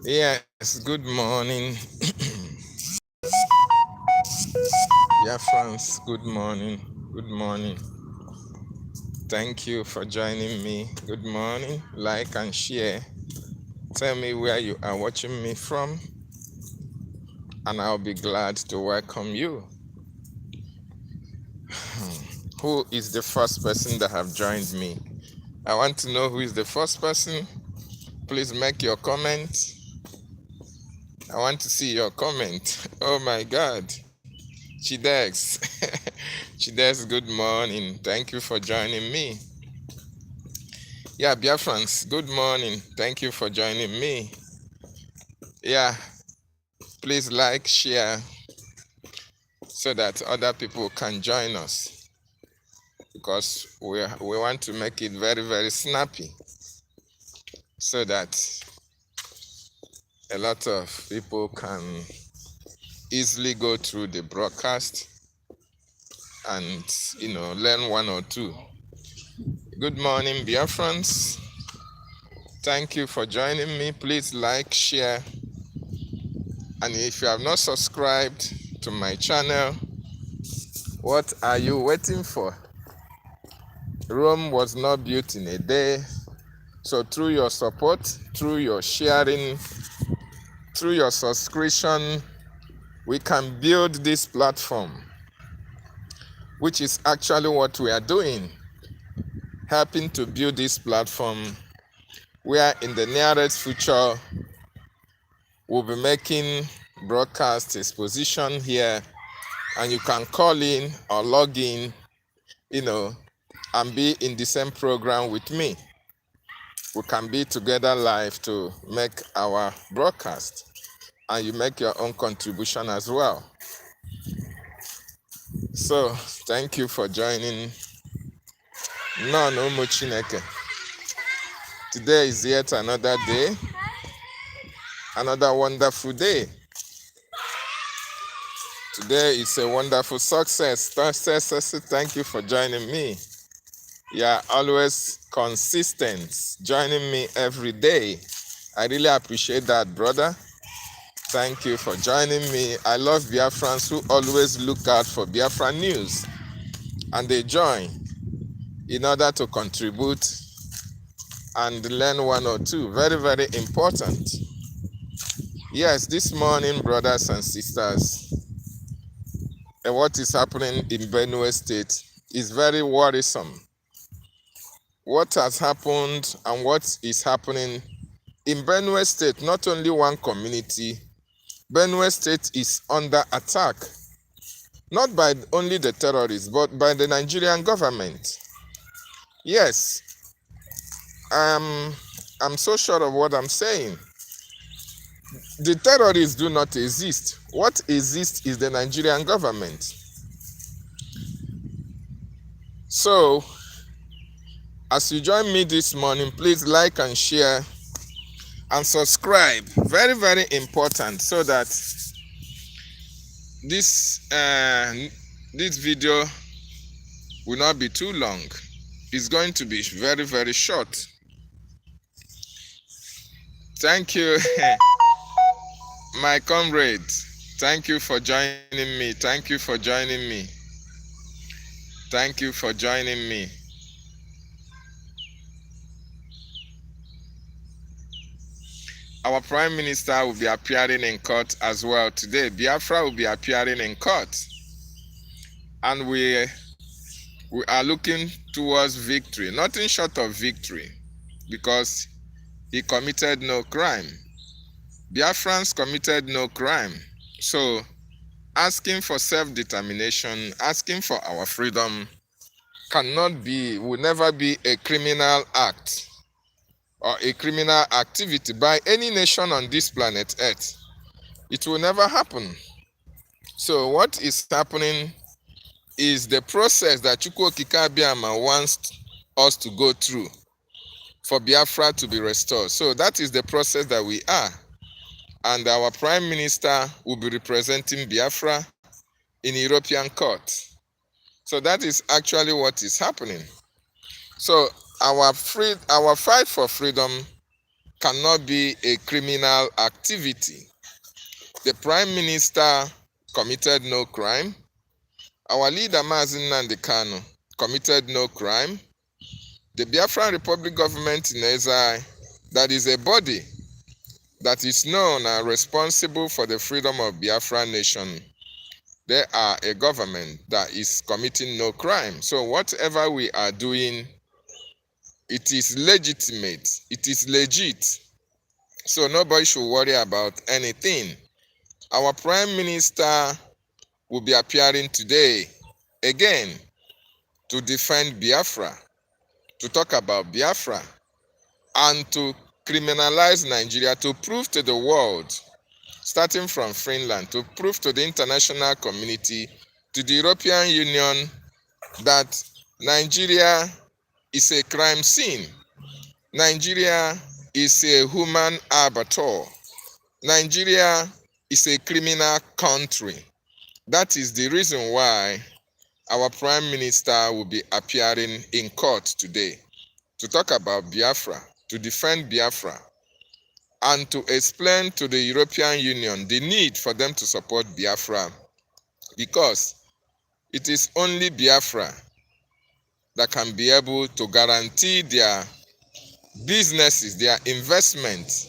Yes, good morning. Yeah, France, good morning. Good morning. Thank you for joining me. Good morning. Like and share. Tell me where you are watching me from, and I'll be glad to welcome you. Who is the first person that have joined me? I want to know who is the first person. Please make your comment. I want to see your comment. Oh my God. Chidex. Chidex, good morning. Thank you for joining me. Yeah, Biafrans, good morning. Thank you for joining me. Yeah, please like, share, so that other people can join us, because we want to make it very, very snappy, so that a lot of people can easily go through the broadcast and, learn one or two. Good morning, Biafrans. Thank you for joining me. Please like, share, and if you have not subscribed to my channel, what are you waiting for? Rome was not built in a day. So through your support, through your sharing, through your subscription, we can build this platform, which is actually what we are doing, helping to build this platform where in the nearest future we'll be making broadcast exposition here, and you can call in or log in, and be in the same program with me. We can be together live to make our broadcast, and you make your own contribution as well. So thank you for joining. No Chineke. Today is yet another day, another wonderful day. Today is a wonderful success. Thank you for joining me. You are always consistent, joining me every day. I really appreciate that, brother. Thank you for joining me. I love Biafrans who always look out for Biafra news, and they join in order to contribute and learn one or two. Very, very important. Yes, this morning, brothers and sisters, what is happening in BENUE State is very worrisome. What has happened and what is happening in BENUE State, not only one community, BENUE State is under attack, not by only the terrorists, but by the Nigerian government. Yes, I'm so sure of what I'm saying. The terrorists do not exist. What exists is the Nigerian government. So, as you join me this morning, please like and share and subscribe. Very, very important, so that this video will not be too long. It's going to be very, very short. Thank you, my comrade. Thank you for joining me. Thank you for joining me. Thank you for joining me. Our Prime Minister will be appearing in court as well today. Biafra will be appearing in court. And we are looking towards victory. Nothing short of victory, because he committed no crime. Biafrans committed no crime. So asking for self-determination, asking for our freedom will never be a criminal act or a criminal activity by any nation on this planet Earth. It will never happen. So what is happening is the process that Chukwu Okike Abiama wants us to go through for Biafra to be restored. So that is the process that we are. And our Prime Minister will be representing Biafra in European court. So that is actually what is happening. So our fight for freedom cannot be a criminal activity. The Prime Minister committed no crime. Our leader, MASSACRE committed no crime. The Biafran Republic government in exile, that is a body that is known and responsible for the freedom of Biafra nation, they are a government that is committing no crime. So whatever we are doing, it is legitimate, it is legit. So nobody should worry about anything. Our Prime Minister will be appearing today again to defend Biafra, to talk about Biafra, and to criminalize Nigeria, to prove to the world, starting from Finland, to prove to the international community, to the European Union, that Nigeria is a crime scene. Nigeria is a human abattoir. Nigeria is a criminal country. That is the reason why our Prime Minister will be appearing in court today to talk about Biafra, to defend Biafra, and to explain to the European Union the need for them to support Biafra, because it is only Biafra that can be able to guarantee their businesses, their investment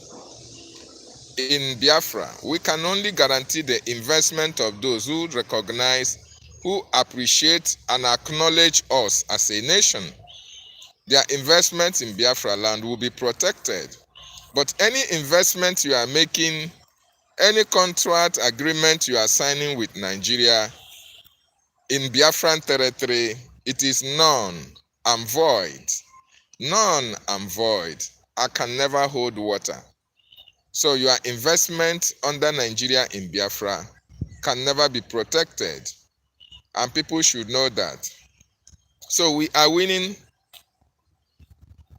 in Biafra. We can only guarantee the investment of those who recognize, who appreciate and acknowledge us as a nation. Their investment in Biafra land will be protected. But any investment you are making, any contract agreement you are signing with Nigeria in Biafran territory, it is null and void. Null and void. I can never hold water. So your investment under Nigeria in Biafra can never be protected. And people should know that. So we are winning.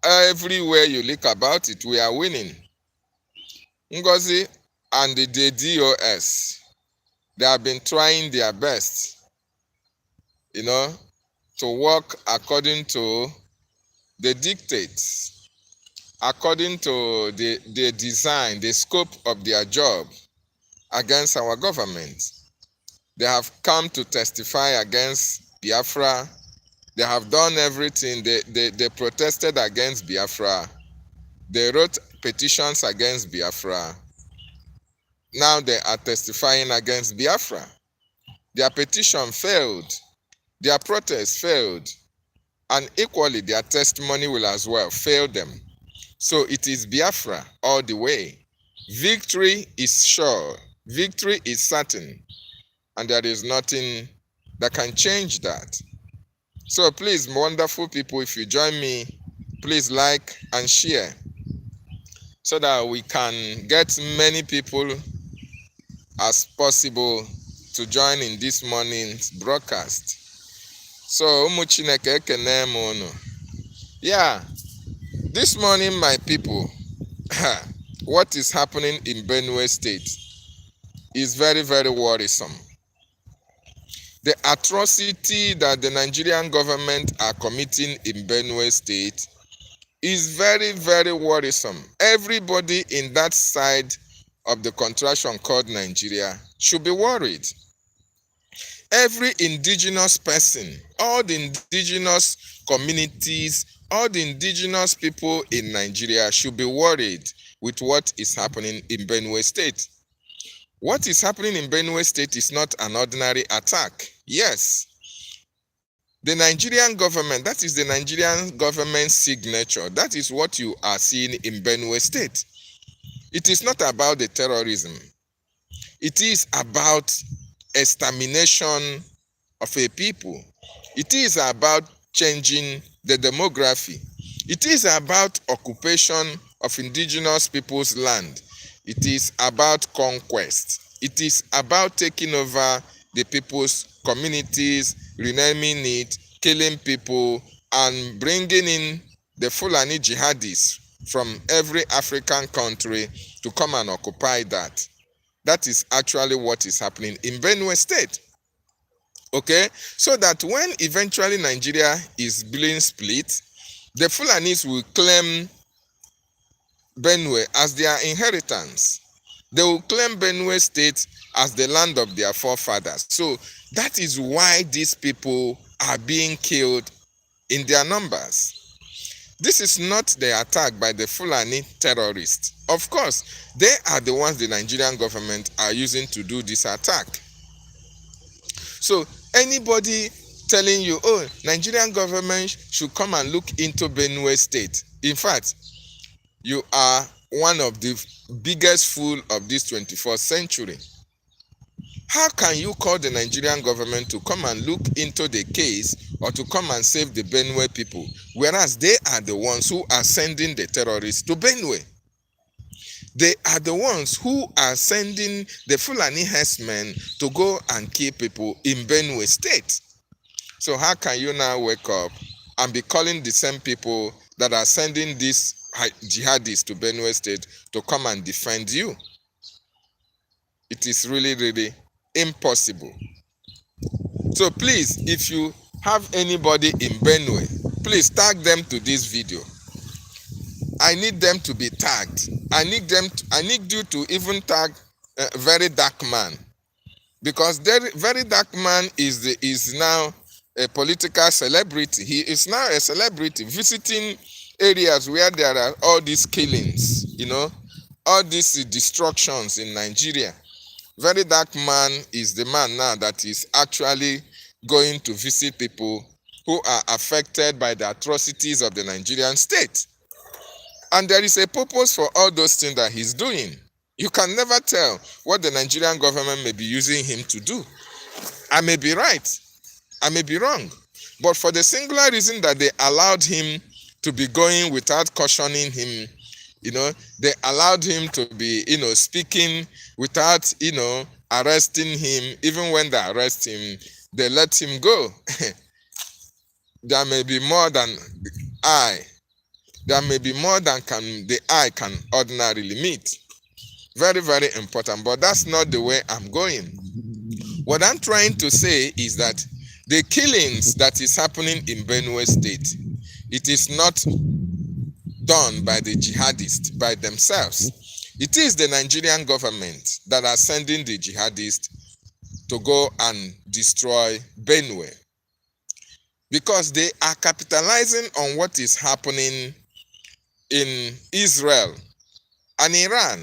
Everywhere you look about it, we are winning. Ngozi and the DOS, they have been trying their best, to work according to the dictates, according to the design, the scope of their job against our government. They have come to testify against Biafra. They have done everything. They protested against Biafra. They wrote petitions against Biafra. Now they are testifying against Biafra. Their petition failed. Their protest failed. And equally, their testimony will as well fail them. So it is Biafra all the way. Victory is sure. Victory is certain. And there is nothing that can change that. So please, wonderful people, if you join me, please like and share so that we can get many people as possible to join in this morning's broadcast. So, ụmụ Chineke ekene m unu. Yeah, this morning, my people, what is happening in Benue State is very, very worrisome. The atrocity that the Nigerian government are committing in Benue State is very, very worrisome. Everybody in that side of the contraction called Nigeria should be worried. Every indigenous person, all the indigenous communities, all the indigenous people in Nigeria should be worried with what is happening in Benue State. What is happening in Benue State is not an ordinary attack. Yes, the Nigerian government, that is the Nigerian government signature. That is what you are seeing in Benue State. It is not about the terrorism. It is about extermination of a people. It is about changing the demography. It is about occupation of indigenous people's land. It is about conquest. It is about taking over the people's communities, renaming it, killing people, and bringing in the Fulani jihadis from every African country to come and occupy that. That is actually what is happening in Benue State. Okay? So that when eventually Nigeria is being split, the Fulanis will claim Benue as their inheritance. They will claim Benue State as the land of their forefathers. So that is why these people are being killed in their numbers. This is not the attack by the Fulani terrorists. Of course, they are the ones the Nigerian government are using to do this attack. So anybody telling you, oh, Nigerian government should come and look into Benue State. In fact, you are one of the biggest fool of this 21st century. How can you call the Nigerian government to come and look into the case or to come and save the Benue people, whereas they are the ones who are sending the terrorists to Benue? They are the ones who are sending the Fulani herdsmen to go and kill people in Benue State. So how can you now wake up and be calling the same people that are sending these jihadists to Benue State to come and defend you? It is really, really impossible. So please, if you have anybody in Benue, please tag them to this video. I need them to be tagged. I need you to even tag Very Dark Man, because Very Dark Man is now a political celebrity. He is now a celebrity visiting areas where there are all these killings, all these destructions in Nigeria. Very Dark Man is the man now that is actually going to visit people who are affected by the atrocities of the Nigerian state. And there is a purpose for all those things that he's doing. You can never tell what the Nigerian government may be using him to do. I may be right, I may be wrong, but for the singular reason that they allowed him to be going without cautioning him, they allowed him to be, speaking without, arresting him. Even when they arrest him, they let him go. There may be more than there may be more than the eye can ordinarily meet. Very, very important, but that's not the way I'm going. What I'm trying to say is that the killings that is happening in Benue State, it is not done by the jihadists by themselves. It is the Nigerian government that are sending the jihadists to go and destroy Benue, because they are capitalizing on what is happening in Israel and Iran.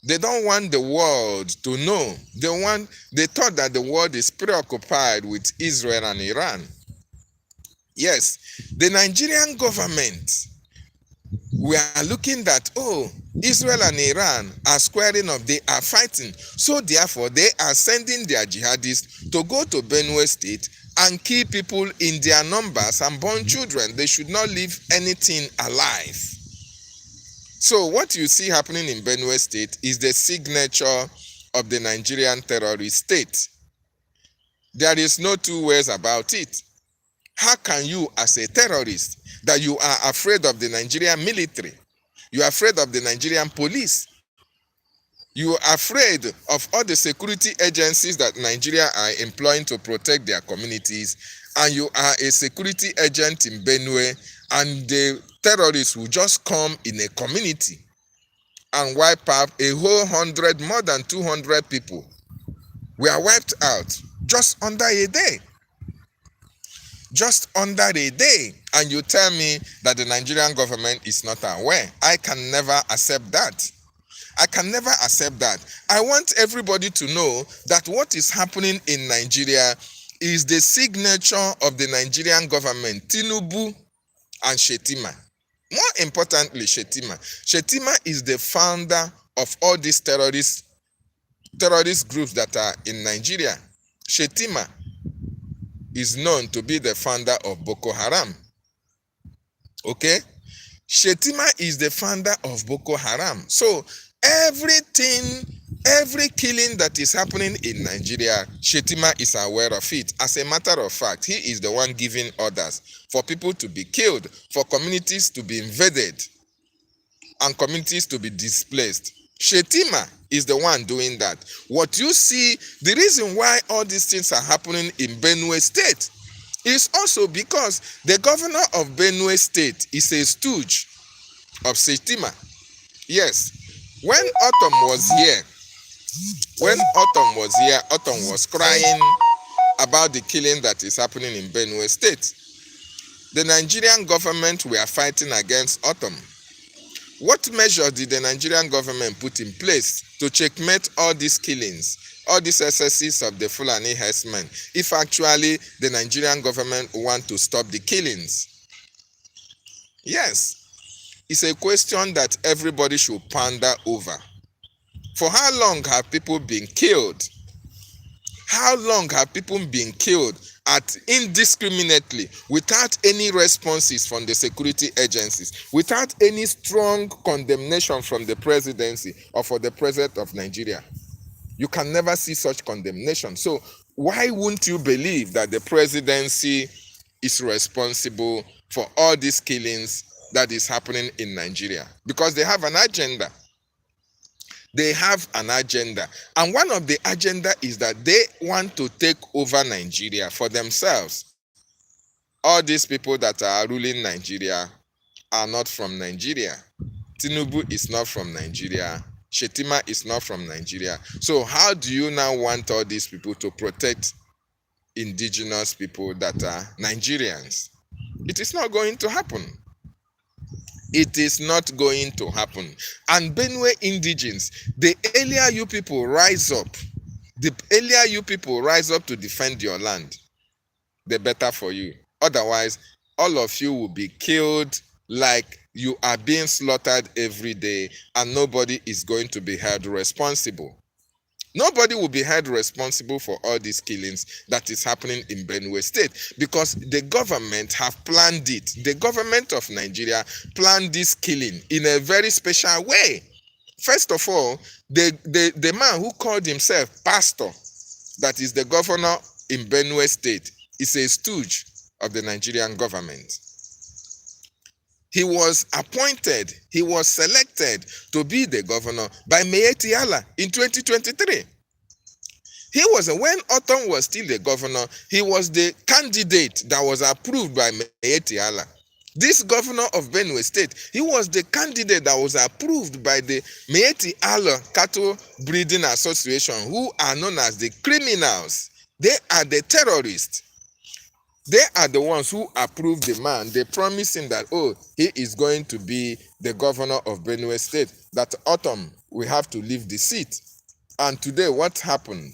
They don't want the world to know. They thought that the world is preoccupied with Israel and Iran. Yes, the Nigerian government, we are looking at, Israel and Iran are squaring up, they are fighting. So therefore, they are sending their jihadists to go to Benue State and kill people in their numbers and born children. They should not leave anything alive. So what you see happening in Benue State is the signature of the Nigerian terrorist state. There is no two ways about it. How can you, as a terrorist, that you are afraid of the Nigerian military, you are afraid of the Nigerian police, you are afraid of all the security agencies that Nigeria are employing to protect their communities, and you are a security agent in Benue, and the terrorists will just come in a community and wipe out a whole 100, more than 200 people were wiped out just under a day. Just under a day. And you tell me that the Nigerian government is not aware. I can never accept that. I can never accept that. I want everybody to know that what is happening in Nigeria is the signature of the Nigerian government, Tinubu and Shetima. More importantly, Shetima. Shetima is the founder of all these terrorist groups that are in Nigeria. Shetima is known to be the founder of Boko Haram. Okay? Shetima is the founder of Boko Haram. So every killing that is happening in Nigeria, Shetima is aware of it. As a matter of fact, he is the one giving orders for people to be killed, for communities to be invaded, and communities to be displaced. Shetima is the one doing that. What you see, the reason why all these things are happening in Benue State is also because the governor of Benue State is a stooge of Shetima. Yes, when Autumn was here, Autumn was crying about the killing that is happening in Benue State. The Nigerian government were fighting against Autumn. What measures did the Nigerian government put in place to checkmate all these killings, all these excesses of the Fulani herdsmen, if actually the Nigerian government want to stop the killings? Yes, it's a question that everybody should ponder over. For how long have people been killed? How long have people been killed indiscriminately, without any responses from the security agencies, without any strong condemnation from the presidency or for the president of Nigeria? You can never see such condemnation. So why wouldn't you believe that the presidency is responsible for all these killings that is happening in Nigeria? Because they have an agenda. They have an agenda. And one of the agenda is that they want to take over Nigeria for themselves. All these people that are ruling Nigeria are not from Nigeria. Tinubu is not from Nigeria. Shetima is not from Nigeria. So how do you now want all these people to protect indigenous people that are Nigerians? It is not going to happen. It is not going to happen. And Benue indigenes, the earlier you people rise up, to defend your land, the better for you. Otherwise, all of you will be killed like you are being slaughtered every day, and nobody is going to be held responsible. Nobody will be held responsible for all these killings that is happening in Benue State, because the government have planned it. The government of Nigeria planned this killing in a very special way. First of all, the man who called himself pastor, that is the governor in Benue State, is a stooge of the Nigerian government. He was appointed, he was selected to be the governor by Miyetti Allah in 2023. When Autumn was still the governor, he was the candidate that was approved by Miyetti Allah. This governor of Benue State, he was the candidate that was approved by the Miyetti Allah Cattle Breeding Association, who are known as the criminals. They are the terrorists. They are the ones who approved the man. They promised him that, he is going to be the governor of Benue State, that Autumn will have to leave the seat. And today, what happened?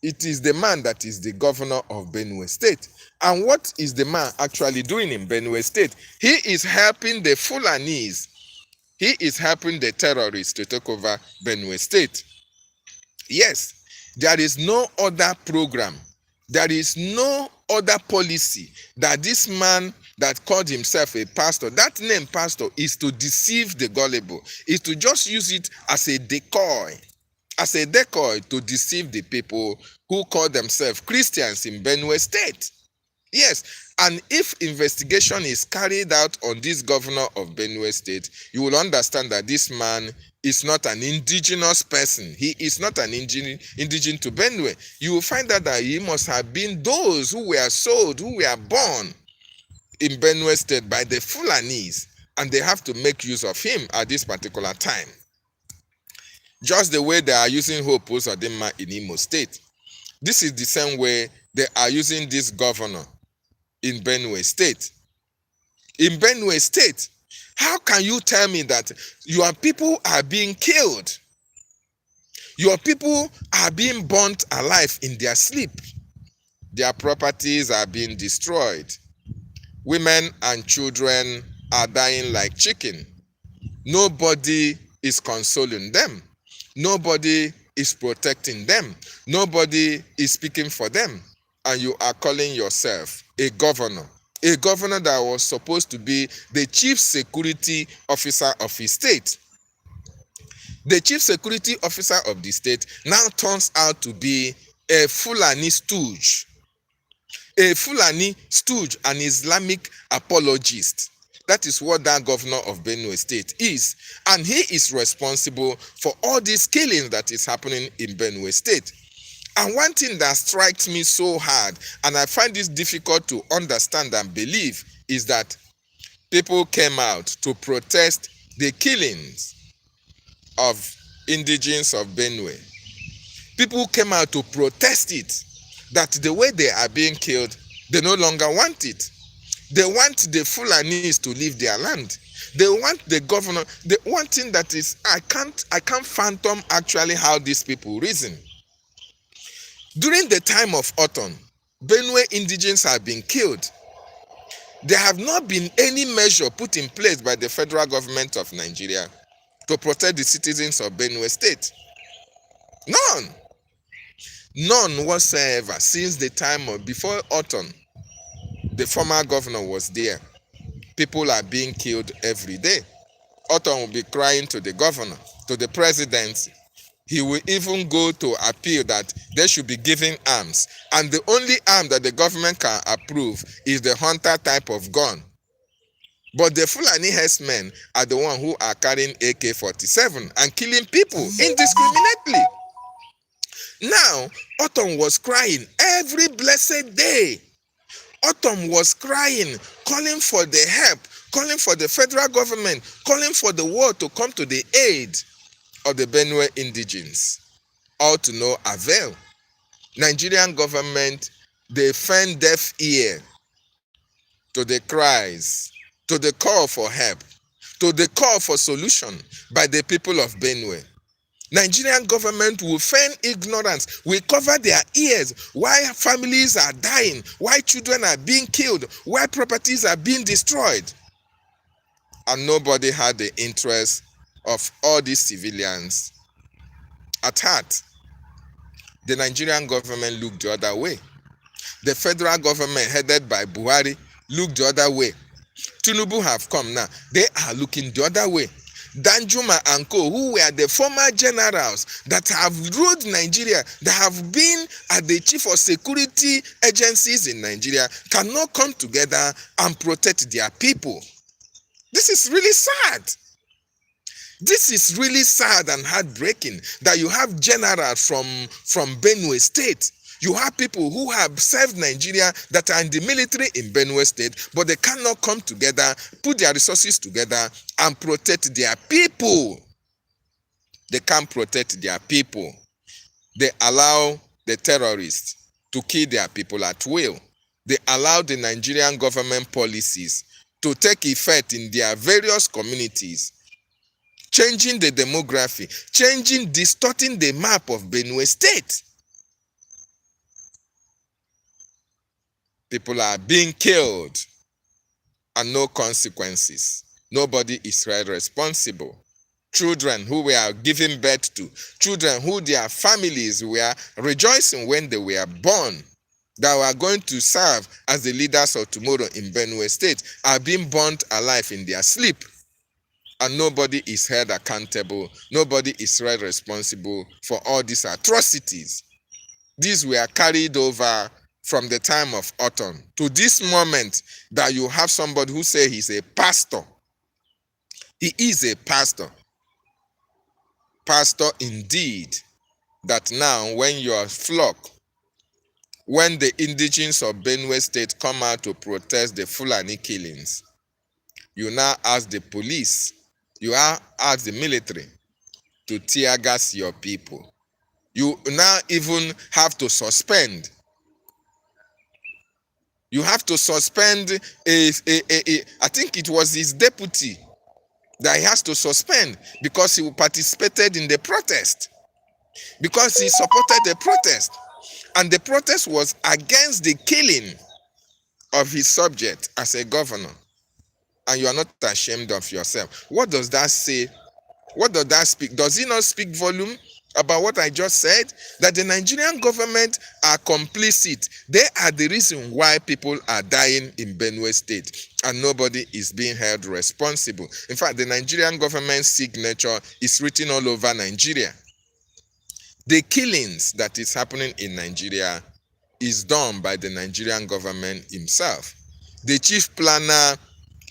It is the man that is the governor of Benue State. And what is the man actually doing in Benue State? He is helping the Fulanis. He is helping the terrorists to take over Benue State. Yes, there is no other program. There is no other policy that this man that called himself a pastor, that name pastor, is to deceive the gullible, is to just use it as a decoy to deceive the people who call themselves Christians in Benue State. Yes, and if investigation is carried out on this governor of Benue State, you will understand that this man is not an indigenous person. He is not an indigene to Benue. You will find out that he must have been those who were sold, who were born in Benue State by the Fulanis, and they have to make use of him at this particular time. Just the way they are using Hope Uzodinma in Imo State. This is the same way they are using this governor in Benue State. In Benue State, how can you tell me that your people are being killed? Your people are being burnt alive in their sleep. Their properties are being destroyed. Women and children are dying like chicken. Nobody is consoling them. Nobody is protecting them. Nobody is speaking for them. And you are calling yourself a governor that was supposed to be the chief security officer of his state. The chief security officer of the state now turns out to be a Fulani stooge. A Fulani stooge, an Islamic apologist. That is what that governor of Benue State is. And he is responsible for all these killings that is happening in Benue State. And one thing that strikes me so hard, and I find this difficult to understand and believe, is that people came out to protest the killings. of indigenes of Benue. People came out to protest it, that the way they are being killed, they no longer want it. They want the Fulanis to leave their land. They want the governor. The one thing that is, I can't fathom actually how these people reason. During the time of autumn, Benue indigenes have been killed. There have not been any measure put in place by the federal government of Nigeria to protect the citizens of Benue State. None. None whatsoever since the time of before autumn. The former governor was there. People are being killed every day. Autumn will be crying to the governor, to the president. He will even go to appeal that they should be given arms. And the only arm that the government can approve is the hunter type of gun. But the Fulani herdsmen are the ones who are carrying AK-47 and killing people indiscriminately. Now, Autumn was crying every blessed day. Autumn was crying, calling for the help, calling for the federal government, calling for the world to come to the aid of the Benue indigenes. All to no avail. Nigerian government, they fend deaf ear to the cries, to the call for help, to the call for solution by the people of Benue. Nigerian government will feign ignorance, will cover their ears why families are dying, why children are being killed, why properties are being destroyed. And nobody had the interest of all these civilians at heart. The Nigerian government looked the other way. The federal government headed by Buhari looked the other way. Tinubu have come now. They are looking the other way. Danjuma and Co., who were the former generals that have ruled Nigeria, that have been at the chief of security agencies in Nigeria, cannot come together and protect their people. This is really sad. This is really sad and heartbreaking that you have generals from Benue State. You have people who have served Nigeria that are in the military in Benue State, but they cannot come together, put their resources together, and protect their people. They can't protect their people. They allow the terrorists to kill their people at will. They allow the Nigerian government policies to take effect in their various communities, changing the demography, distorting the map of Benue State. People are being killed and no consequences. Nobody is held responsible. Children who were given birth to, children who their families were rejoicing when they were born, that were going to serve as the leaders of tomorrow in Benue State, are being burnt alive in their sleep. And nobody is held accountable. Nobody is held responsible for all these atrocities. These were carried over from the time of autumn to this moment that you have somebody who say he's a pastor. He is a pastor. Pastor indeed, that now when your flock, when the indigenes of Benue State come out to protest the Fulani killings, you now ask the police, you now ask the military to tear gas your people. You now even have to suspend. You have to suspend I think it was his deputy that he has to suspend because he participated in the protest, because he supported the protest, and the protest was against the killing of his subject as a governor. And you are not ashamed of yourself. What does that say? What does that speak? Does it not speak volume about what I just said? That the Nigerian government are complicit. They are the reason why people are dying in Benue State, and nobody is being held responsible. In fact, the Nigerian government's signature is written all over Nigeria. The killings that is happening in Nigeria is done by the Nigerian government himself. The chief planner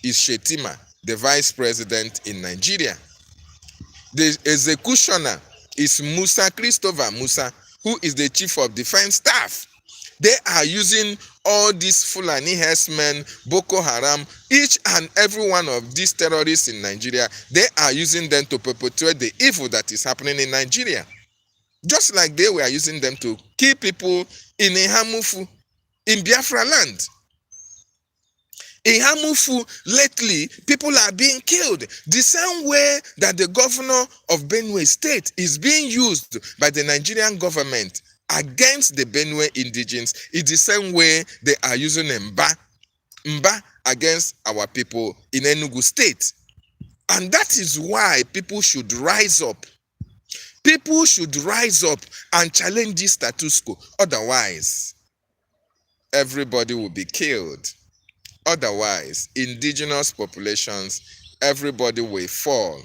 is Shetima, the vice president in Nigeria. The executioner is Christopher Musa, who is the chief of defense staff. They are using all these Fulani herdsmen, Boko Haram, each and every one of these terrorists in Nigeria. They are using them to perpetuate the evil that is happening in Nigeria. Just like they were using them to kill people in Ihamufu, in Biafra land. In Hamufu, lately, people are being killed. The same way that the governor of BENUE state is being used by the Nigerian government against the BENUE indigenes is the same way they are using Mba against our people in Enugu state. And that is why people should rise up. People should rise up and challenge this status quo. Otherwise, everybody will be killed. Otherwise, indigenous populations, everybody will fall.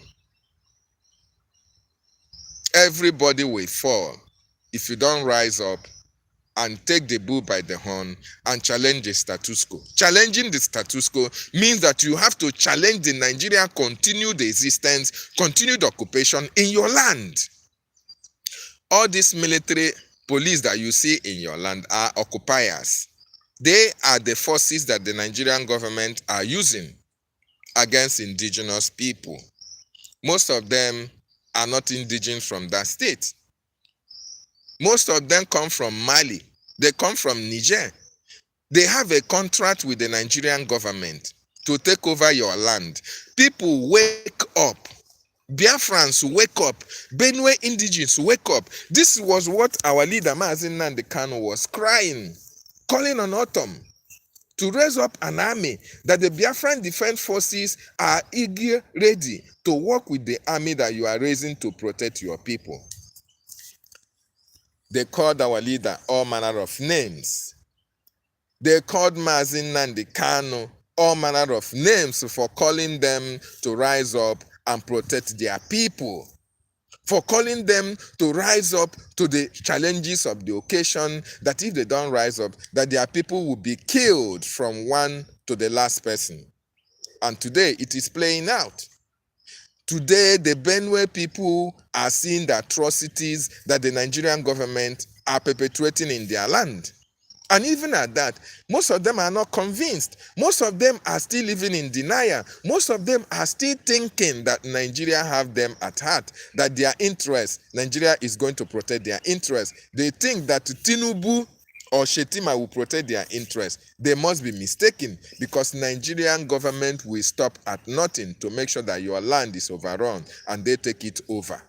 Everybody will fall if you don't rise up and take the bull by the horn and challenge the status quo. Challenging the status quo means that you have to challenge the Nigerian continued existence, continued occupation in your land. All these military police that you see in your land are occupiers. They are the forces that the Nigerian government are using against indigenous people. Most of them are not indigenous from that state. Most of them come from Mali. They come from Niger. They have a contract with the Nigerian government to take over your land. People wake up. Biafrans wake up. Benue indigenes wake up. This was what our leader MASSACRE was crying, calling on autumn to raise up an army, that the Biafran Defense Forces are eager, ready to work with the army that you are raising to protect your people. They called our leader all manner of names. They called DavidNnannah all manner of names for calling them to rise up and protect their people, for calling them to rise up to the challenges of the occasion, that if they don't rise up, that their people will be killed from one to the last person. And today it is playing out. Today the Benue people are seeing the atrocities that the Nigerian government are perpetuating in their land. And even at that, most of them are not convinced. Most of them are still living in denial. Most of them are still thinking that Nigeria have them at heart, that their interest, Nigeria is going to protect their interest. They think that Tinubu or Shetima will protect their interest. They must be mistaken, because Nigerian government will stop at nothing to make sure that your land is overrun and they take it over.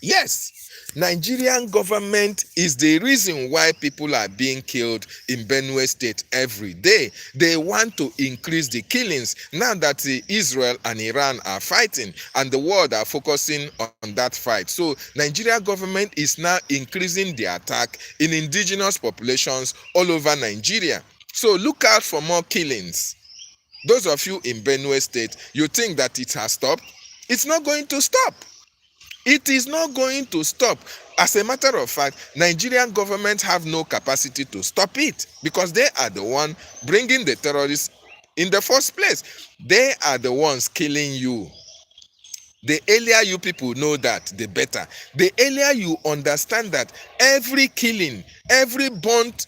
Yes, Nigerian government is the reason why people are being killed in Benue State every day. They want to increase the killings now that Israel and Iran are fighting and the world are focusing on that fight. So Nigerian government is now increasing the attack in indigenous populations all over Nigeria. So look out for more killings. Those of you in Benue State, you think that it has stopped? It's not going to stop. It is not going to stop. As a matter of fact, Nigerian government have no capacity to stop it, because they are the one bringing the terrorists in the first place. They are the ones killing you. The earlier you people know that, the better. The earlier you understand that every killing, every burnt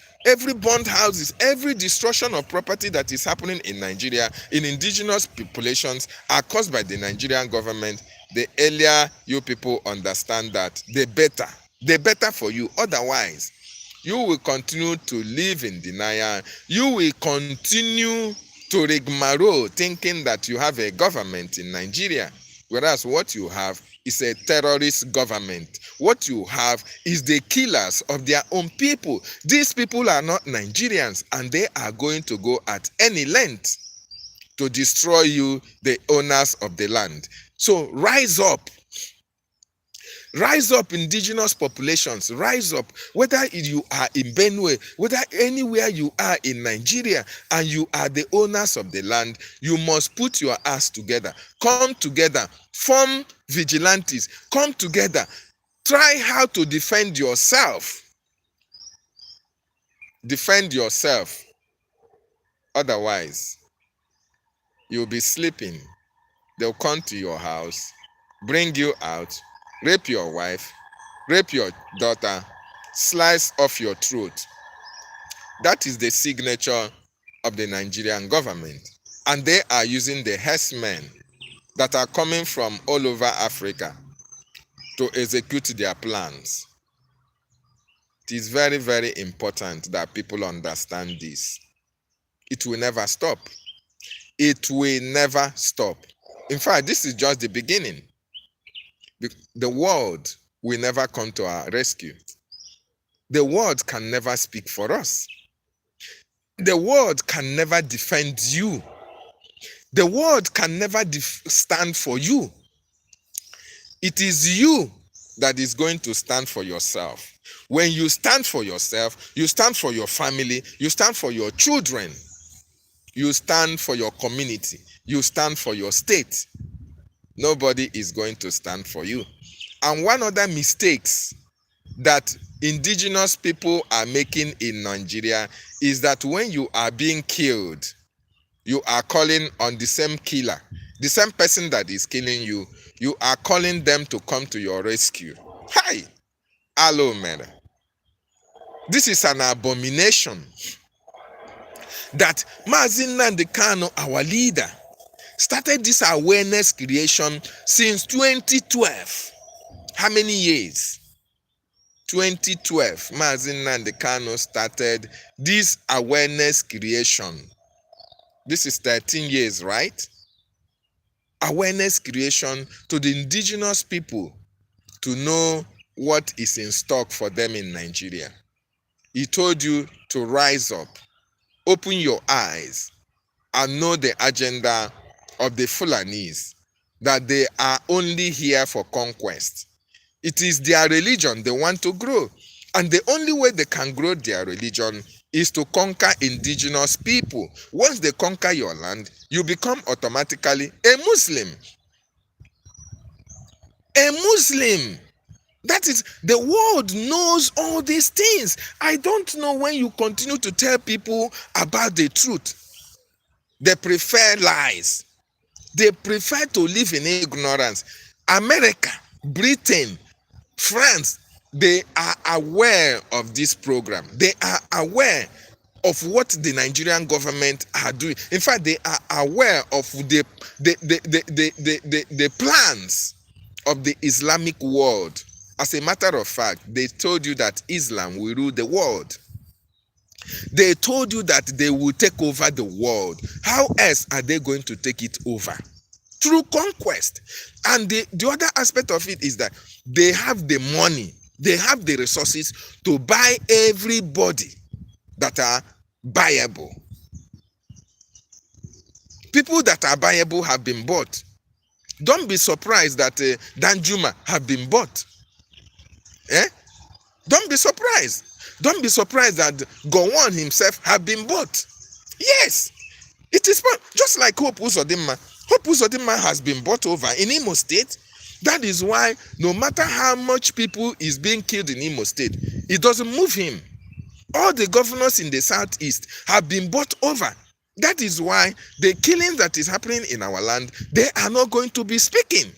houses, every destruction of property that is happening in Nigeria, in indigenous populations, are caused by the Nigerian government. The earlier you people understand that, the better. The better for you. Otherwise, you will continue to live in denial. You will continue to rigmarole thinking that you have a government in Nigeria, whereas what you have is a terrorist government. What you have is the killers of their own people. These people are not Nigerians, and they are going to go at any length to destroy you, the owners of the land. So rise up. Rise up, indigenous populations. Rise up, whether you are in Benue, whether anywhere you are in Nigeria, and you are the owners of the land, you must put your ass together. Come together. Form vigilantes. Come together. Try how to defend yourself. Defend yourself. Otherwise, you'll be sleeping. They'll come to your house, bring you out, rape your wife, rape your daughter, slice off your throat, That is the signature of the Nigerian government. And they are using the herdsmen that are coming from all over Africa to execute their plans. It is very, very important that people understand this. It will never stop. It will never stop. In fact, this is just the beginning. The world will never come to our rescue. The world can never speak for us. The world can never defend you. The world can never stand for you. It is you that is going to stand for yourself. When you stand for yourself, you stand for your family, you stand for your children, you stand for your community, you stand for your state. Nobody is going to stand for you. And one other mistakes that indigenous people are making in Nigeria is that when you are being killed, you are calling on the same killer, the same person that is killing you, you are calling them to come to your rescue. Hi! Hello, man. This is an abomination that MASSACRE, our leader, started this awareness creation since 2012. How many years? 2012, MASSACRE started this awareness creation. This is 13 years, right? Awareness creation to the indigenous people to know what is in stock for them in Nigeria. He told you to rise up, open your eyes, and know the agenda of the Fulanis, that they are only here for conquest. It is their religion they want to grow. And the only way they can grow their religion is to conquer indigenous people. Once they conquer your land, you become automatically a Muslim. A Muslim. That is, the world knows all these things. I don't know when you continue to tell people about the truth. They prefer lies. They prefer to live in ignorance. America, Britain, France, they are aware of this program. They are aware of what the Nigerian government are doing. In fact, they are aware of the plans of the Islamic world. As a matter of fact, they told you that Islam will rule the world. They told you that they will take over the world. How else are they going to take it over? Through conquest. And the other aspect of it is that they have the money, they have the resources to buy everybody that are buyable. People that are buyable have been bought. Don't be surprised that Danjuma have been bought. Don't be surprised. Don't be surprised that Gowon himself have been bought. Yes, it is just like Hope Uzodinma. Hope Uzodinma has been bought over in Imo State. That is why no matter how much people is being killed in Imo State, it doesn't move him. All the governors in the southeast have been bought over. That is why the killing that is happening in our land, they are not going to be speaking.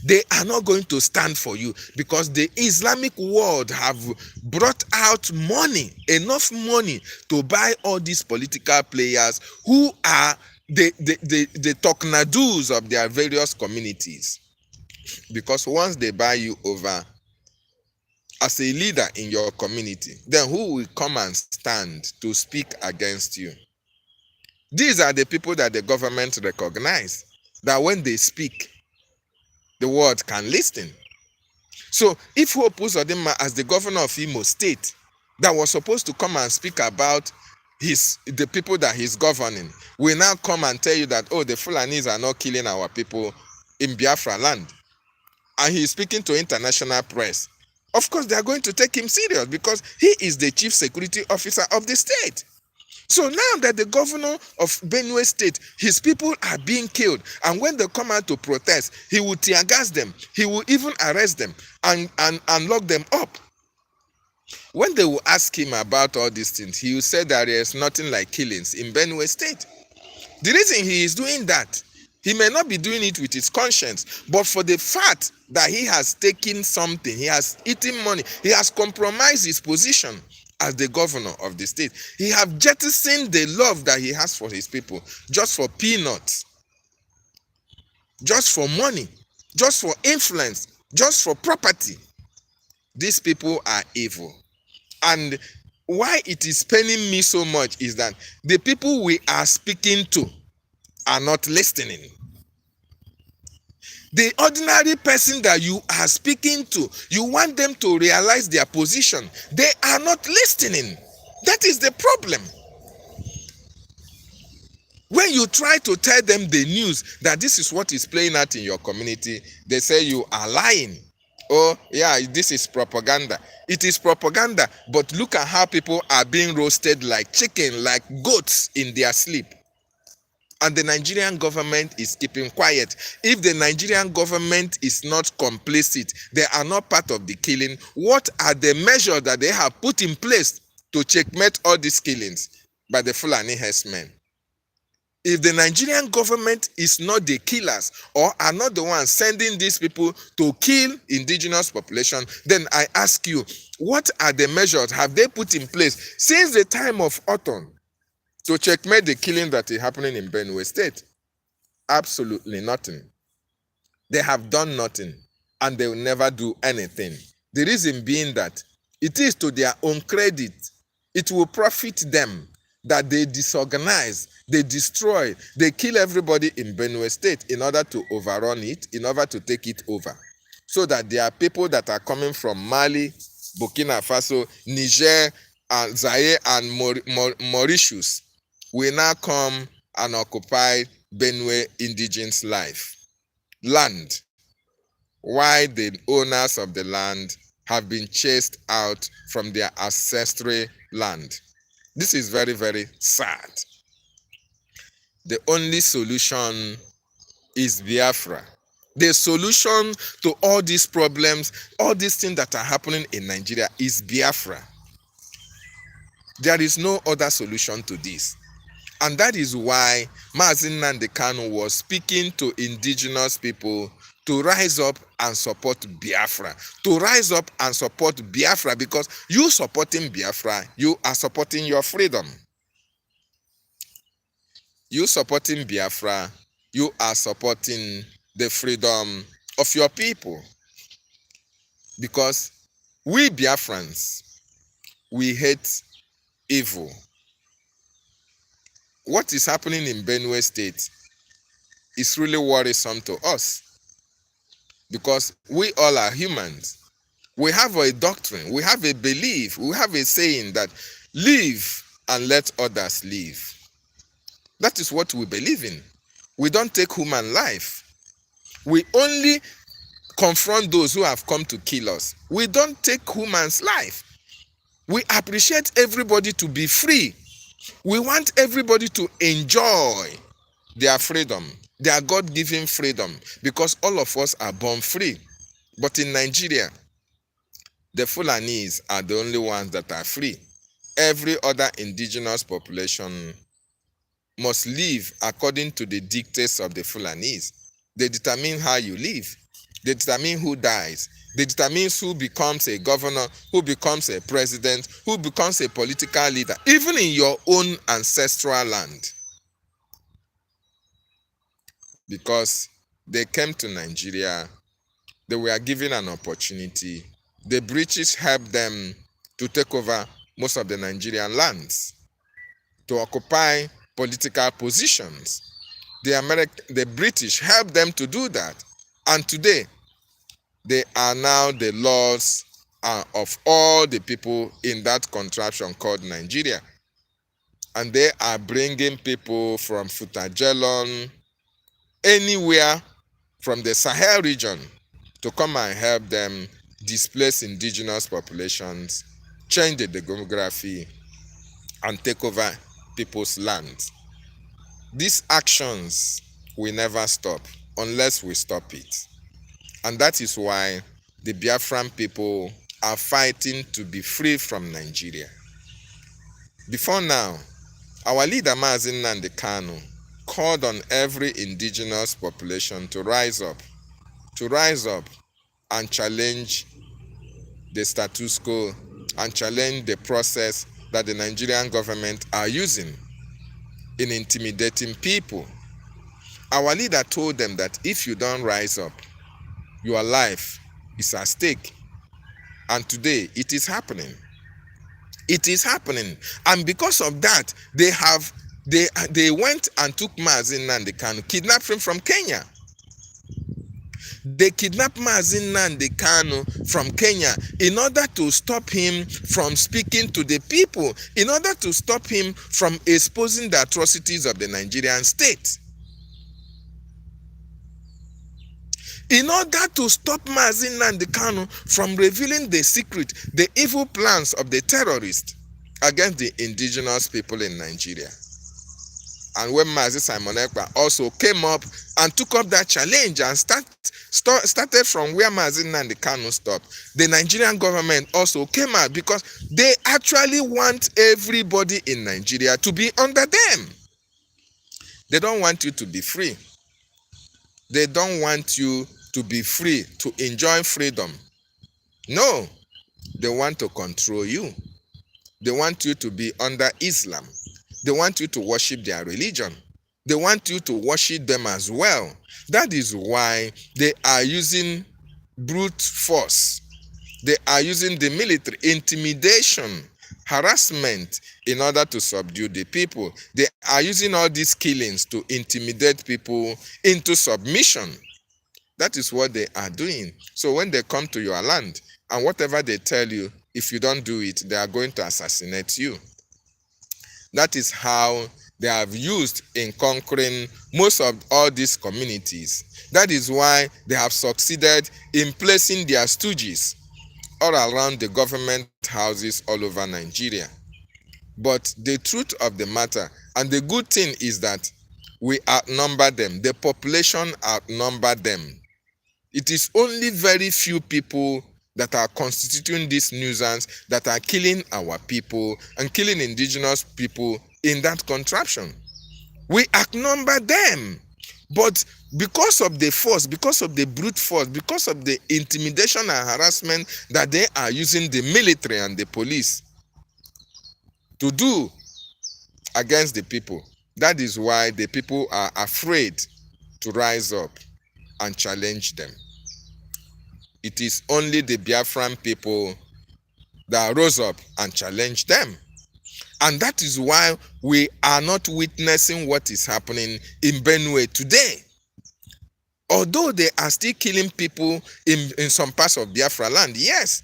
They are not going to stand for you because the Islamic world have brought out money, enough money to buy all these political players who are the Toknadoos of their various communities. Because once they buy you over as a leader in your community, then who will come and stand to speak against you? These are the people that the government recognize, that when they speak, the world can listen. So if Hope Uzodinma, as the governor of Imo State, that was supposed to come and speak about the people that he's governing, will now come and tell you that, oh, the Fulanis are not killing our people in Biafra land, and he's speaking to international press, of course they are going to take him serious because he is the chief security officer of the state. So now that the governor of BENUE State, his people are being killed, and when they come out to protest, he will tear gas them. He will even arrest them and lock them up. When they will ask him about all these things, he will say that there is nothing like killings in BENUE State. The reason he is doing that, he may not be doing it with his conscience, but for the fact that he has taken something, he has eaten money, he has compromised his position as the governor of the state. He have jettisoned the love that he has for his people just for peanuts, just for money, just for influence, just for property. These people are evil. And why it is paining me so much is that the people we are speaking to are not listening. The ordinary person that you are speaking to, you want them to realize their position. They are not listening. That is the problem. When you try to tell them the news that this is what is playing out in your community, they say you are lying. Oh, yeah, this is propaganda. It is propaganda, but look at how people are being roasted like chicken, like goats in their sleep. And the Nigerian government is keeping quiet. If the Nigerian government is not complicit, they are not part of the killing, what are the measures that they have put in place to checkmate all these killings by the Fulani herdsmen? If the Nigerian government is not the killers or are not the ones sending these people to kill indigenous population, then I ask you, what are the measures have they put in place since the time of autumn to checkmate the killing that is happening in BENUE State? Absolutely nothing. They have done nothing, and they will never do anything. The reason being that it is to their own credit. It will profit them that they disorganize, they destroy, they kill everybody in BENUE State in order to overrun it, in order to take it over. So that there are people that are coming from Mali, Burkina Faso, Niger, and Zaire, and Mauritius will now come and occupy BENUE indigenous land, while the owners of the land have been chased out from their ancestral land. This is very, very sad. The only solution is Biafra. The solution to all these problems, all these things that are happening in Nigeria is Biafra. There is no other solution to this. And that is why MASSACRE was speaking to indigenous people to rise up and support Biafra. To rise up and support Biafra, because you supporting Biafra, you are supporting your freedom. You supporting Biafra, you are supporting the freedom of your people. Because we Biafrans, we hate evil. What is happening in BENUE State is really worrisome to us, because we all are humans. We have a doctrine, we have a belief, we have a saying that live and let others live. That is what we believe in. We don't take human life. We only confront those who have come to kill us. We don't take human's life. We appreciate everybody to be free. We want everybody to enjoy their freedom, their God-given freedom, because all of us are born free. But in Nigeria, the Fulanis are the only ones that are free. Every other indigenous population must live according to the dictates of the Fulanis. They determine how you live. They determine who dies. They determine who becomes a governor, who becomes a president, who becomes a political leader, even in your own ancestral land. Because they came to Nigeria, they were given an opportunity. The British helped them to take over most of the Nigerian lands, to occupy political positions. The British helped them to do that. And today, they are now the lords of all the people in that contraption called Nigeria. And they are bringing people from Futajelon, anywhere from the Sahel region, to come and help them displace indigenous populations, change the demography, and take over people's lands. These actions will never stop unless we stop it. And that is why the Biafran people are fighting to be free from Nigeria. Before now, our leader DavidNnannah called on every indigenous population to rise up and challenge the status quo and challenge the process that the Nigerian government are using in intimidating people. Our leader told them that if you don't rise up, your life is at stake. And today it is happening. It is happening. And because of that, they went and took MASSACRE Kanu, kidnapped him from Kenya. They kidnapped MASSACRE Kanu from Kenya in order to stop him from speaking to the people, in order to stop him from exposing the atrocities of the Nigerian state. In order to stop MASSACRE Kanu from revealing the secret, the evil plans of the terrorists against the indigenous people in Nigeria. And when Mazi Simon Ekpa also came up and took up that challenge and started from where MASSACRE Kanu stopped, the Nigerian government also came out because they actually want everybody in Nigeria to be under them. They don't want you to be free. They don't want you to be free, to enjoy freedom. No, they want to control you. They want you to be under Islam. They want you to worship their religion. They want you to worship them as well. That is why they are using brute force. They are using the military, intimidation, harassment in order to subdue the people. They are using all these killings to intimidate people into submission. That is what they are doing. So when they come to your land and whatever they tell you, if you don't do it, they are going to assassinate you. That is how they have used in conquering most of all these communities. That is why they have succeeded in placing their stooges all around the government houses all over Nigeria. But the truth of the matter, and the good thing is that we outnumber them. The population outnumber them. It is only very few people that are constituting this nuisance, that are killing our people and killing indigenous people in that contraption. We outnumber them. But because of the force, because of the brute force, because of the intimidation and harassment that they are using the military and the police to do against the people, that is why the people are afraid to rise up and challenge them. It is only the Biafran people that rose up and challenged them. And that is why we are not witnessing what is happening in BENUE today. Although they are still killing people in some parts of Biafra land, yes.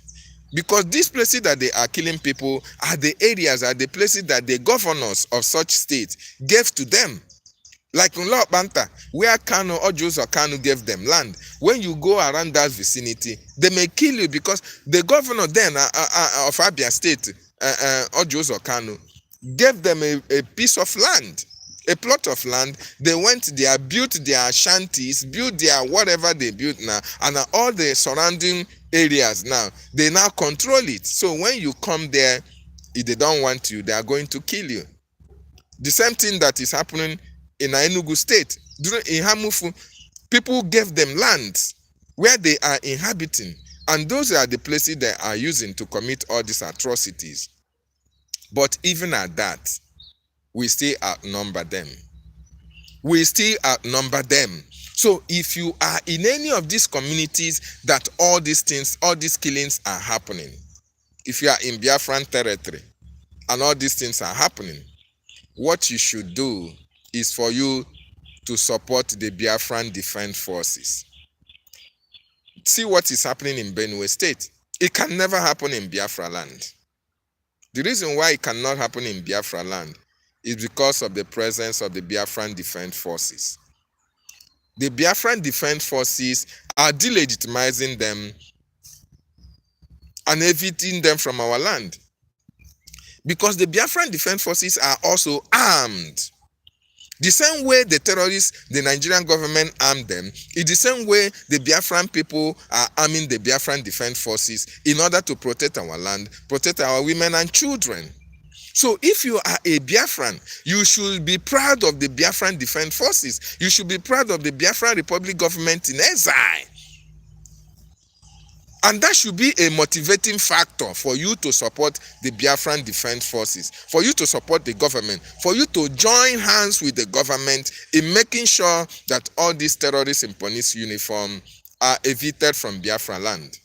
Because these places that they are killing people are the areas, are the places that the governors of such states gave to them. Like in Lord Banta, where Kanu or Joseph Kanu gave them land. When you go around that vicinity, they may kill you because the governor then of Abia State, or Joseph Kanu, gave them a piece of land, a plot of land. They went there, built their shanties, built their whatever they built now, and all the surrounding areas now, they now control it. So when you come there, if they don't want you, they are going to kill you. The same thing that is happening in Enugu State. In Hamufu, people gave them lands where they are inhabiting, and those are the places they are using to commit all these atrocities. But even at that, we still outnumber them. We still outnumber them. So if you are in any of these communities that all these things, all these killings are happening, if you are in Biafran territory and all these things are happening, what you should do is for you to support the Biafran Defense Forces. See what is happening in BENUE State. It can never happen in Biafra land. The reason why it cannot happen in Biafra land is because of the presence of the Biafran Defense Forces. The Biafran Defense Forces are delegitimizing them and evicting them from our land. Because the Biafran Defense Forces are also armed. The same way the terrorists, the Nigerian government armed them, is the same way the Biafran people are arming the Biafran Defense Forces in order to protect our land, protect our women and children. So if you are a Biafran, you should be proud of the Biafran Defense Forces. You should be proud of the Biafran Republic government in exile. And that should be a motivating factor for you to support the Biafran Defense Forces, for you to support the government, for you to join hands with the government in making sure that all these terrorists in police uniform are evicted from Biafra land.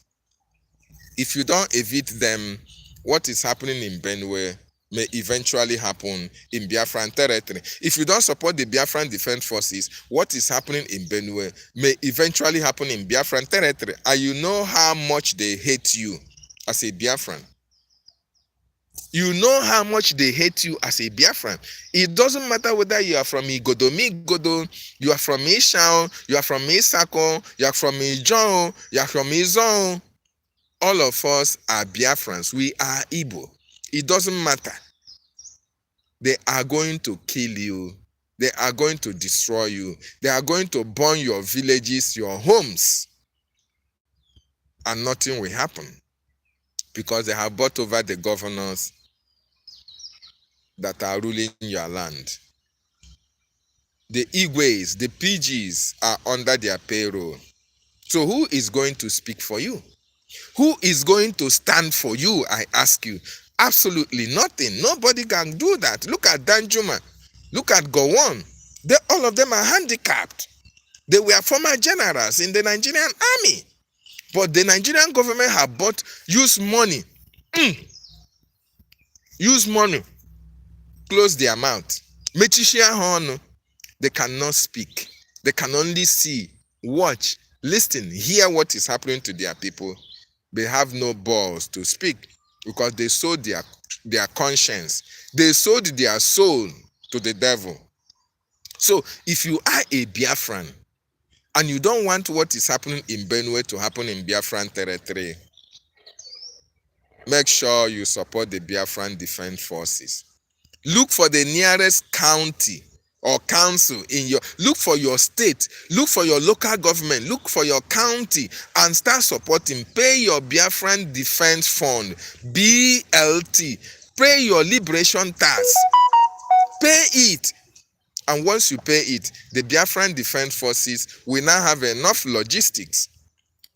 If you don't evict them, what is happening in Benue may eventually happen in Biafran territory. If you don't support the Biafran Defense Forces, what is happening in Benue may eventually happen in Biafran territory. And you know how much they hate you as a Biafran. You know how much they hate you as a Biafran. It doesn't matter whether you are from Migodo, you are from Ishao, you are from MASSACRE, you are from Ijon, you are from Izon. All of us are Biafrans. We are Igbo. It doesn't matter. They are going to kill you. They are going to destroy you. They are going to burn your villages, your homes. And nothing will happen. Because they have bought over the governors that are ruling your land. The Igwes, the PGs are under their payroll. So who is going to speak for you? Who is going to stand for you, I ask you? Absolutely nothing. Nobody can do that. Look at Danjuma. Look at Gowon. All of them are handicapped. They were former generals in the Nigerian army. But the Nigerian government have use money. Use money. Close their mouth. They cannot speak. They can only see, watch, listen, hear what is happening to their people. They have no balls to speak because they sold their conscience. They sold their soul to the devil. So if you are a Biafran and you don't want what is happening in Benue to happen in Biafran territory, make sure you support the Biafran Defense Forces. Look for the nearest county or council look for your state, look for your local government, look for your county and start supporting. Pay your Biafran Defense Fund, BLT. Pay your liberation tax. Pay it. And once you pay it, the Biafran Defense Forces will now have enough logistics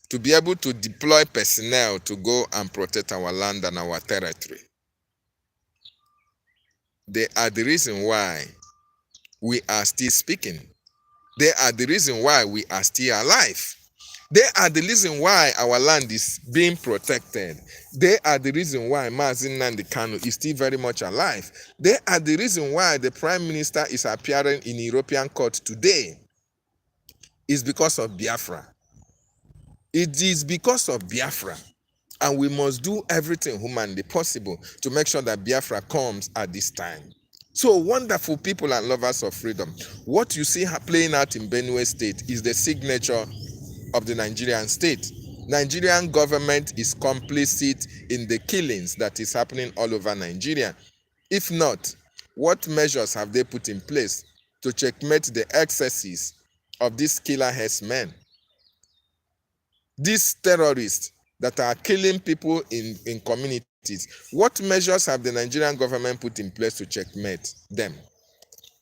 to be able to deploy personnel to go and protect our land and our territory. They are the reason why we are still speaking. They are the reason why we are still alive. They are the reason why our land is being protected. They are the reason why DavidNnannah BTV is still very much alive. They are the reason why the Prime Minister is appearing in European court today. It's because of Biafra. It is because of Biafra. And we must do everything humanly possible to make sure that Biafra comes at this time. So wonderful people and lovers of freedom. What you see playing out in Benue State is the signature of the Nigerian state. Nigerian government is complicit in the killings that is happening all over Nigeria. If not, what measures have they put in place to checkmate the excesses of these killer herdsmen? These terrorists that are killing people in communities, what measures have the Nigerian government put in place to checkmate them?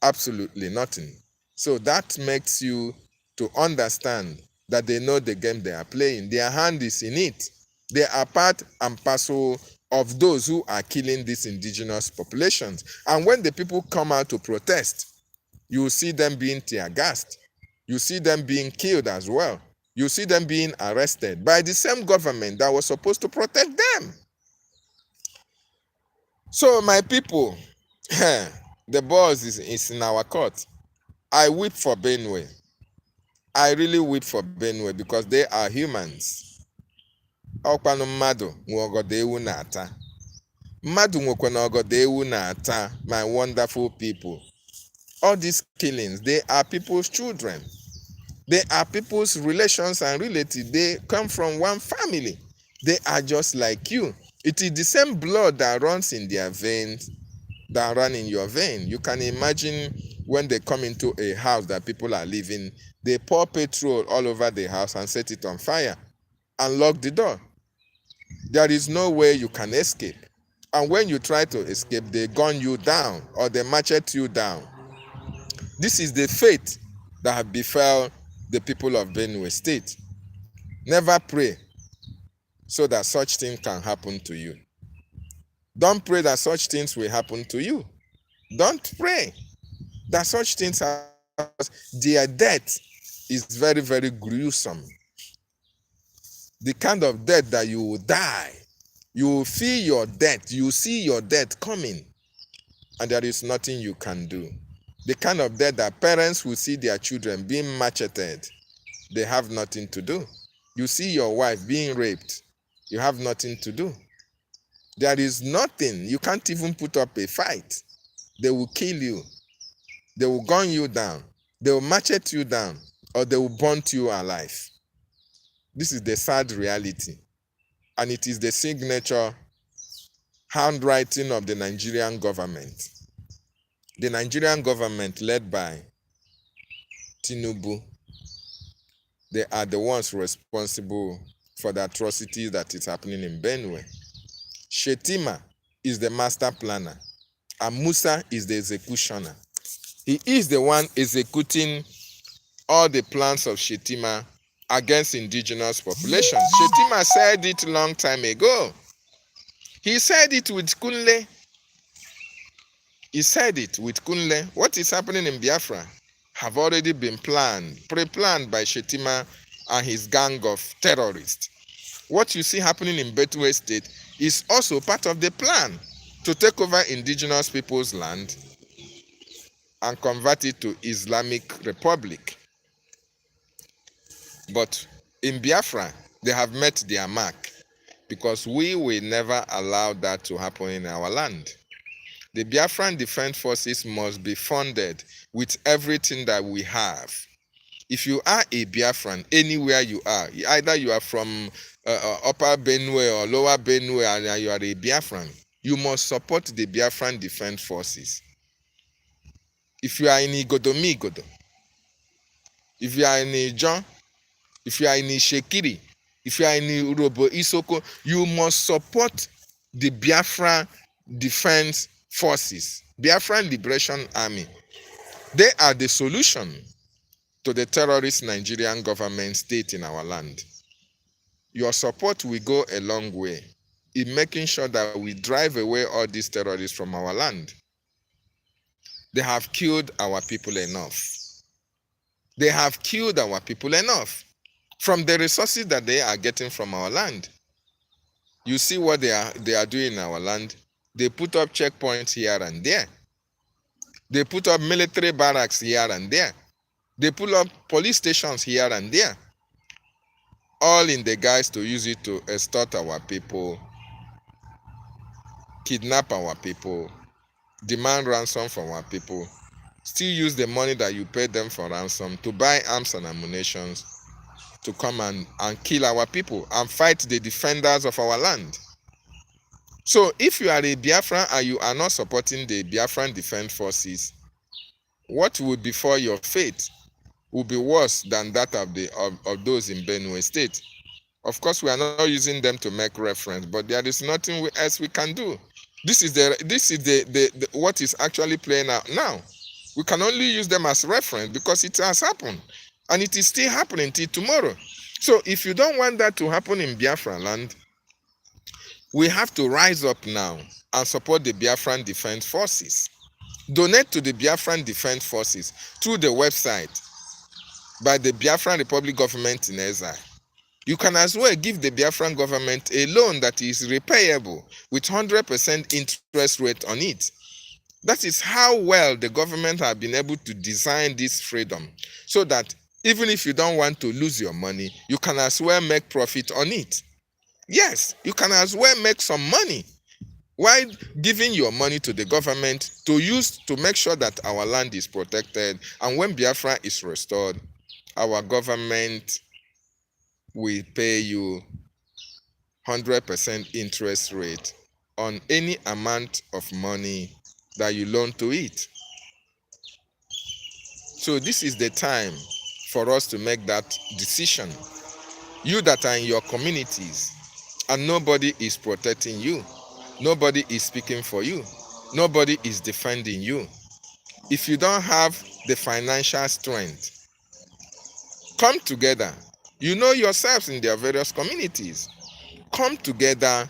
Absolutely nothing. So that makes you to understand that they know the game they are playing. Their hand is in it. They are part and parcel of those who are killing these indigenous populations. And when the people come out to protest, you see them being tear gassed. You see them being killed as well. You see them being arrested by the same government that was supposed to protect them. So my people, the ball is in our court. I weep for Benue. I really weep for Benue because they are humans. Ọkwanụ mmadụ nwe ọgọdọ ewu na-ata. Mmadụ nwekwa na ọgọdọ ewu na-ata, my wonderful people. All these killings, they are people's children. They are people's relations and relatives. They come from one family. They are just like you. It is the same blood that runs in their veins that run in your vein. You can imagine when they come into a house that people are living, they pour petrol all over the house and set it on fire and lock the door. There is no way you can escape. And when you try to escape, they gun you down or they machete you down. This is the fate that have befell the people of Benue State. Never pray so that such things can happen to you. Don't pray that such things will happen to you. Don't pray that such things happen. Their death is very, very gruesome. The kind of death that you will die, you will feel your death, you will see your death coming, and there is nothing you can do. The kind of death that parents will see their children being macheted, they have nothing to do. You see your wife being raped, you have nothing to do. There is nothing, you can't even put up a fight. They will kill you, they will gun you down, they will machete you down, or they will burn you alive. This is the sad reality, and it is the signature handwriting of the Nigerian government. The Nigerian government, led by Tinubu, they are the ones responsible for the atrocity that is happening in Benue. Shetima is the master planner, and Musa is the executioner. He is the one executing all the plans of Shetima against indigenous populations. Shetima said it a long time ago. He said it with Kunle. He said it with Kunle. What is happening in Biafra have already been planned, pre-planned by Shetima and his gang of terrorists. What you see happening in BENUE State is also part of the plan to take over indigenous people's land and convert it to Islamic Republic. But in Biafra, they have met their mark, because we will never allow that to happen in our land. The Biafran Defense Forces must be funded with everything that we have. If you are a Biafran, anywhere you are, either you are from Upper Benue or Lower Benue and you are a Biafran, you must support the Biafran Defense Forces. If you are in Igodo, Migodo, if you are in Ijon, if you are in Shekiri, if you are in Urobo Isoko, you must support the Biafra Defense Forces, Biafran Liberation Army. They are the solution to the terrorist Nigerian government state in our land. Your support will go a long way in making sure that we drive away all these terrorists from our land. They have killed our people enough. They have killed our people enough from the resources that they are getting from our land. You see what they are doing in our land. They put up checkpoints here and there. They put up military barracks here and there. They put up police stations here and there. All in the guise to use it to extort our people, kidnap our people, demand ransom from our people, still use the money that you pay them for ransom to buy arms and ammunition to come and kill our people and fight the defenders of our land. So if you are a Biafran and you are not supporting the Biafran Defense Forces, what will befall your fate will be worse than that of those in Benue State. Of course, we are not using them to make reference, but there is nothing else we can do. This is the what is actually playing out now. We can only use them as reference because it has happened, and it is still happening till tomorrow. So if you don't want that to happen in Biafra land, we have to rise up now and support the Biafran Defense Forces. Donate to the Biafran Defense Forces through the website by the Biafran Republic Government in Exile. You can as well give the Biafran government a loan that is repayable with 100% interest rate on it. That is how well the government have been able to design this freedom, so that even if you don't want to lose your money, you can as well make profit on it. Yes, you can as well make some money while giving your money to the government to use to make sure that our land is protected, and when Biafra is restored, our government will pay you 100% interest rate on any amount of money that you loan to it. So this is the time for us to make that decision. You that are in your communities and nobody is protecting you, nobody is speaking for you, nobody is defending you. If you don't have the financial strength, come together. You know yourselves in their various communities. come together,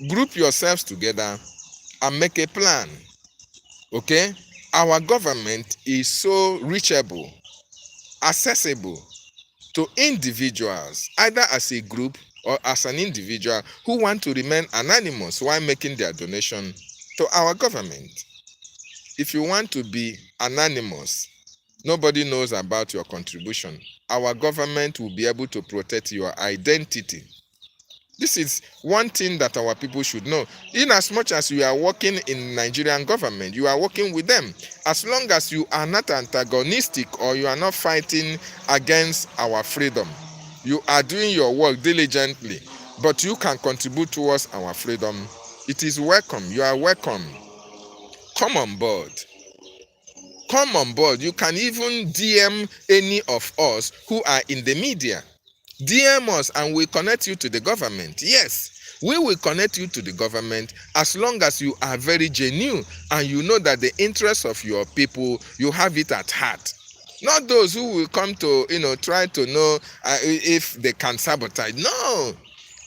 group yourselves together, and make a plan. Okay? Our government is so reachable, accessible to individuals, either as a group or as an individual who want to remain anonymous while making their donation to our government. If you want to be anonymous, nobody knows about your contribution, our government will be able to protect your identity. This is one thing that our people should know. In as much as you are working in Nigerian government, you are working with them. As long as you are not antagonistic or you are not fighting against our freedom, you are doing your work diligently, but you can contribute towards our freedom. It is welcome. You are welcome. Come on board. Come on board. You can even DM any of us who are in the media. DM us and we'll connect you to the government. Yes, we will connect you to the government as long as you are very genuine and you know that the interests of your people, you have it at heart. Not those who will come to, try to know if they can sabotage. No,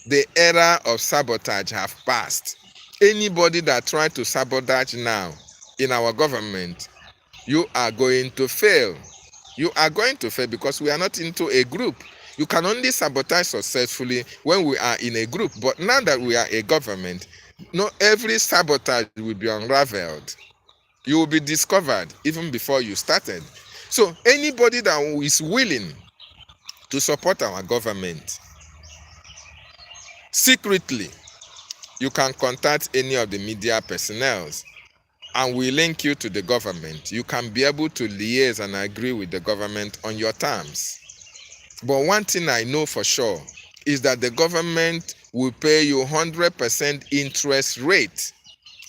the era of sabotage have passed. Anybody that tries to sabotage now in our government, you are going to fail. You are going to fail because we are not into a group. You can only sabotage successfully when we are in a group. But now that we are a government, not every sabotage will be unraveled. You will be discovered even before you started. So anybody that is willing to support our government secretly, you can contact any of the media personnel and we link you to the government. You can be able to liaise and agree with the government on your terms. But one thing I know for sure is that the government will pay you 100% interest rate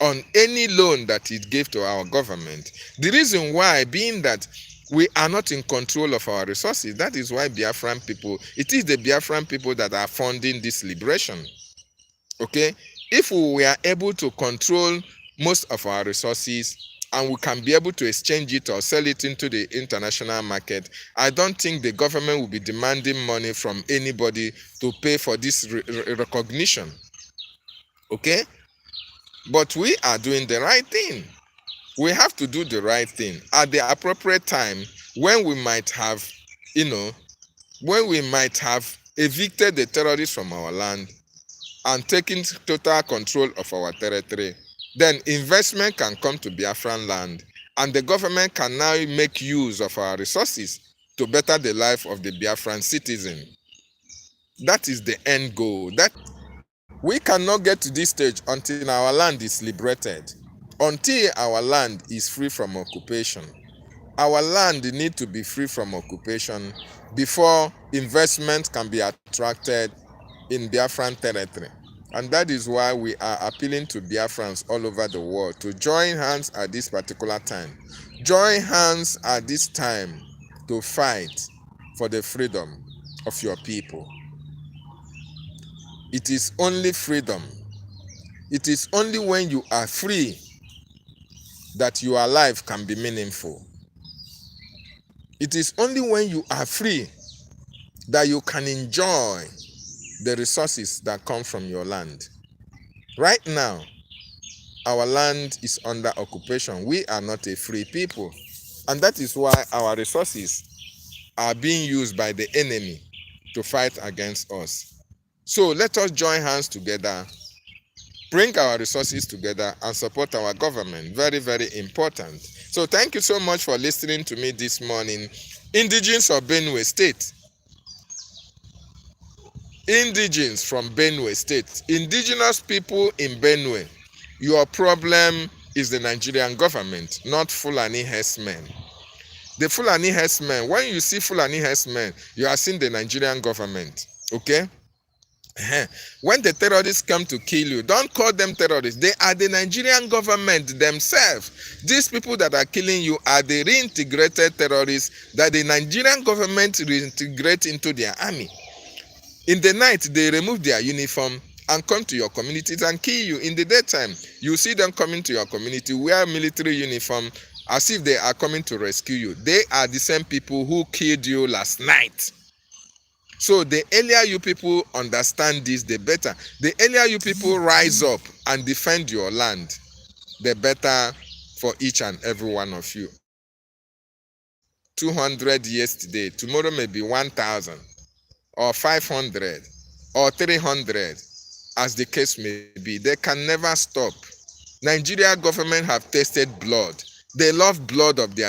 on any loan that it gave to our government. The reason why being that we are not in control of our resources. That is why Biafran people, it is the Biafran people that are funding this liberation. Okay? If we were able to control most of our resources and we can be able to exchange it or sell it into the international market, I don't think the government will be demanding money from anybody to pay for this recognition. Okay? But we are doing the right thing. We have to do the right thing at the appropriate time when we might have, when we might have evicted the terrorists from our land and taken total control of our territory. Then investment can come to Biafran land and the government can now make use of our resources to better the life of the Biafran citizen. That is the end goal. That we cannot get to this stage until our land is liberated, until our land is free from occupation. Our land needs to be free from occupation before investment can be attracted in Biafran territory. And that is why we are appealing to Biafrans all over the world to join hands at this particular time. Join hands at this time to fight for the freedom of your people. It is only freedom. It is only when you are free that your life can be meaningful. It is only when you are free that you can enjoy the resources that come from your land. Right now, our land is under occupation. We are not a free people. And that is why our resources are being used by the enemy to fight against us. So let us join hands together, bring our resources together and support our government. Very, very important. So thank you so much for listening to me this morning. Indigenes of BENUE State. Indigenes from BENUE State. Indigenous people in BENUE. Your problem is the Nigerian government, not Fulani herdsmen. The Fulani herdsmen, when you see Fulani herdsmen, you are seeing the Nigerian government. Okay? When the terrorists come to kill you, don't call them terrorists. They are the Nigerian government themselves. These people that are killing you are the reintegrated terrorists that the Nigerian government reintegrate into their army. In the night, they remove their uniform and come to your communities and kill you. In the daytime, you see them coming to your community, wear military uniform as if they are coming to rescue you. They are the same people who killed you last night. So the earlier you people understand this, the better. The earlier you people rise up and defend your land, the better for each and every one of you. 200 yesterday, tomorrow may be 1,000 or 500 or 300, as the case may be. They can never stop. Nigeria government have tasted blood. They love blood of their